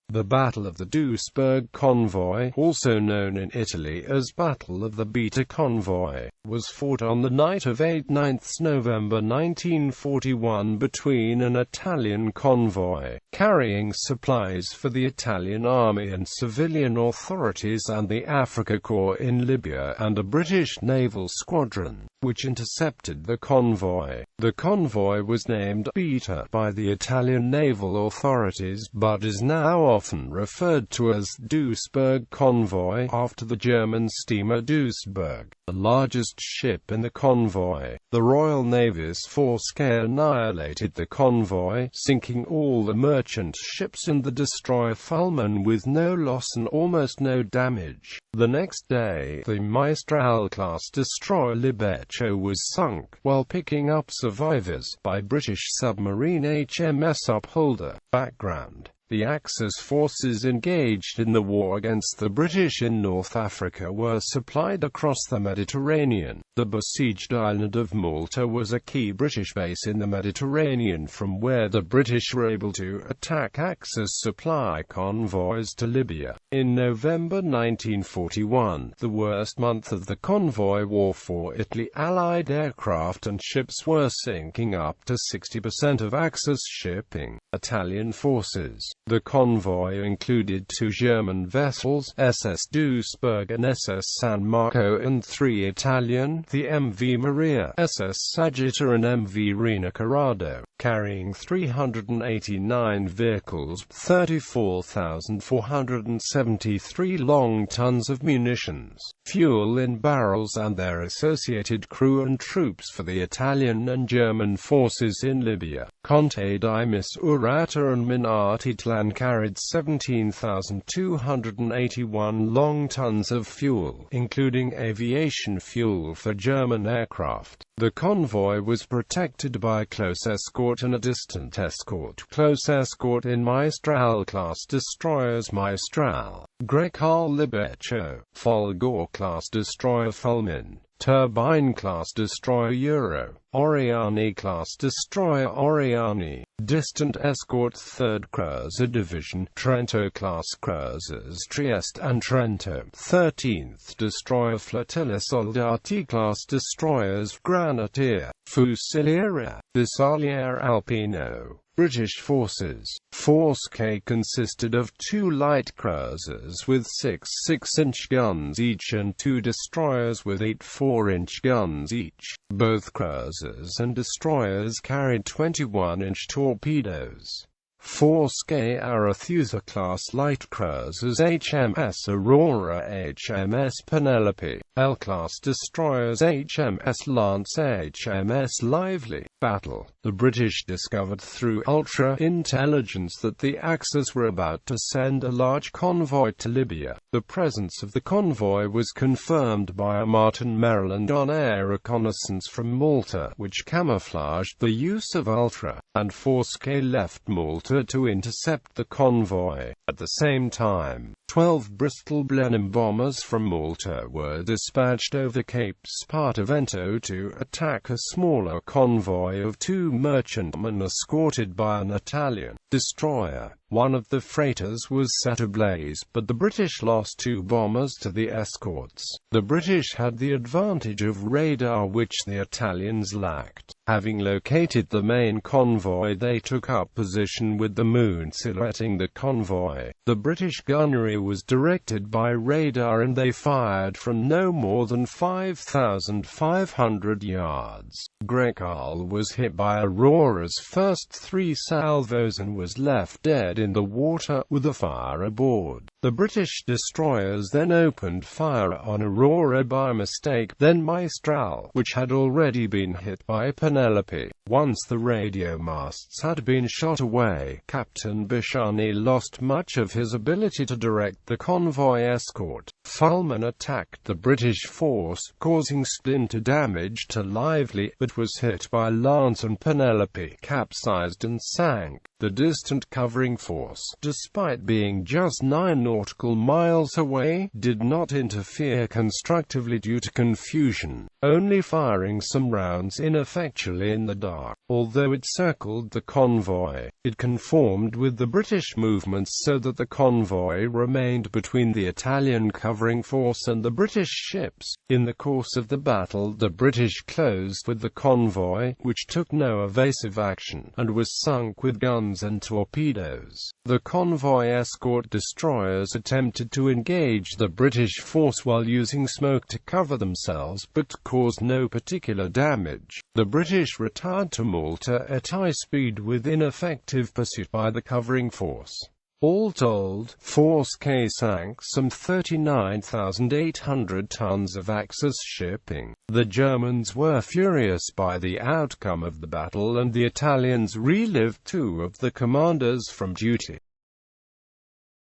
The Battle of the Duisburg Convoy, also known in Italy as Battle of the Beta Convoy, was fought on the night of 9 November 1941 between an Italian convoy, carrying supplies for the Italian army and civilian authorities and the Afrika Korps in Libya, and a British naval squadron, which intercepted the convoy. The convoy was named Beta by the Italian naval authorities, but is now often referred to as Duisburg Convoy, after the German steamer Duisburg, the largest ship in the convoy. The Royal Navy's force annihilated the convoy, sinking all the merchant ships and the destroyer Fulman with no loss and almost no damage. The next day, the Mistral-class destroyer Libeccio was sunk, while picking up survivors, by British submarine HMS Upholder. Background: the Axis forces engaged in the war against the British in North Africa were supplied across the Mediterranean. The besieged island of Malta was a key British base in the Mediterranean, from where the British were able to attack Axis supply convoys to Libya. In November 1941, the worst month of the convoy war for Italy, Allied aircraft and ships were sinking up to 60% of Axis shipping. Italian forces. The convoy included 2 German vessels, SS Duisburg and SS San Marco, and 3 Italian, the MV Maria, SS Sagitta and MV Reina Corrado, carrying 389 vehicles, 34,473 long tons of munitions, fuel in barrels and their associated crew and troops for the Italian and German forces in Libya. Conte di Misurata and Minartitlan carried 17,281 long tons of fuel, including aviation fuel for German aircraft. The convoy was protected by close escort and a distant escort. Close escort in Mistral-class destroyers Mistral, Grecale Libeccio, Folgore-class destroyer Fulmin, Turbine-class destroyer Euro, Oriani-class destroyer Oriani, distant escort 3rd Cruiser Division, Trento-class cruisers Trieste and Trento, 13th destroyer flotilla Soldati-class destroyers Granatier, Fuciliera, Bisaliere Alpino. British forces. Force K consisted of 2 light cruisers with 6 6-inch guns each and 2 destroyers with 8 4-inch guns each. Both cruisers and destroyers carried 21-inch torpedoes. Force K Arethusa-class light cruisers HMS Aurora, HMS Penelope, L-class destroyers HMS Lance, HMS Lively. Battle. The British discovered through ultra-intelligence that the Axis were about to send a large convoy to Libya. The presence of the convoy was confirmed by a Martin Maryland on-air reconnaissance from Malta, which camouflaged the use of ultra, and Force K left Malta to intercept the convoy. At the same time, 12 Bristol Blenheim bombers from Malta were dispatched over Cape Spartivento to attack a smaller convoy of 2 merchantmen escorted by an Italian destroyer. One of the freighters was set ablaze, but the British lost 2 bombers to the escorts. The British had the advantage of radar which the Italians lacked. Having located the main convoy, they took up position with the moon silhouetting the convoy. The British gunnery was directed by radar and they fired from no more than 5,500 yards. Grecale was hit by Aurora's first 3 salvos and was left dead in the water, with a fire aboard. The British destroyers then opened fire on Aurora by mistake, then Mistral, which had already been hit by Penelope. Once the radio masts had been shot away, Captain Bishani lost much of his ability to direct the convoy escort. Fulman attacked the British force, causing splinter damage to Lively, but was hit by Lance, and Penelope capsized and sank. The distant covering force, despite being just 9 nautical miles away, did not interfere constructively due to confusion, only firing some rounds ineffectually. essentially in the dark. Although it circled the convoy, it conformed with the British movements so that the convoy remained between the Italian covering force and the British ships. In the course of the battle, the British closed with the convoy, which took no evasive action, and was sunk with guns and torpedoes. The convoy escort destroyers attempted to engage the British force while using smoke to cover themselves, but caused no particular damage. The British retired to Malta at high speed with ineffective pursuit by the covering force. All told, Force K sank some 39,800 tons of Axis shipping. The Germans were furious by the outcome of the battle, and the Italians relieved two of the commanders from duty.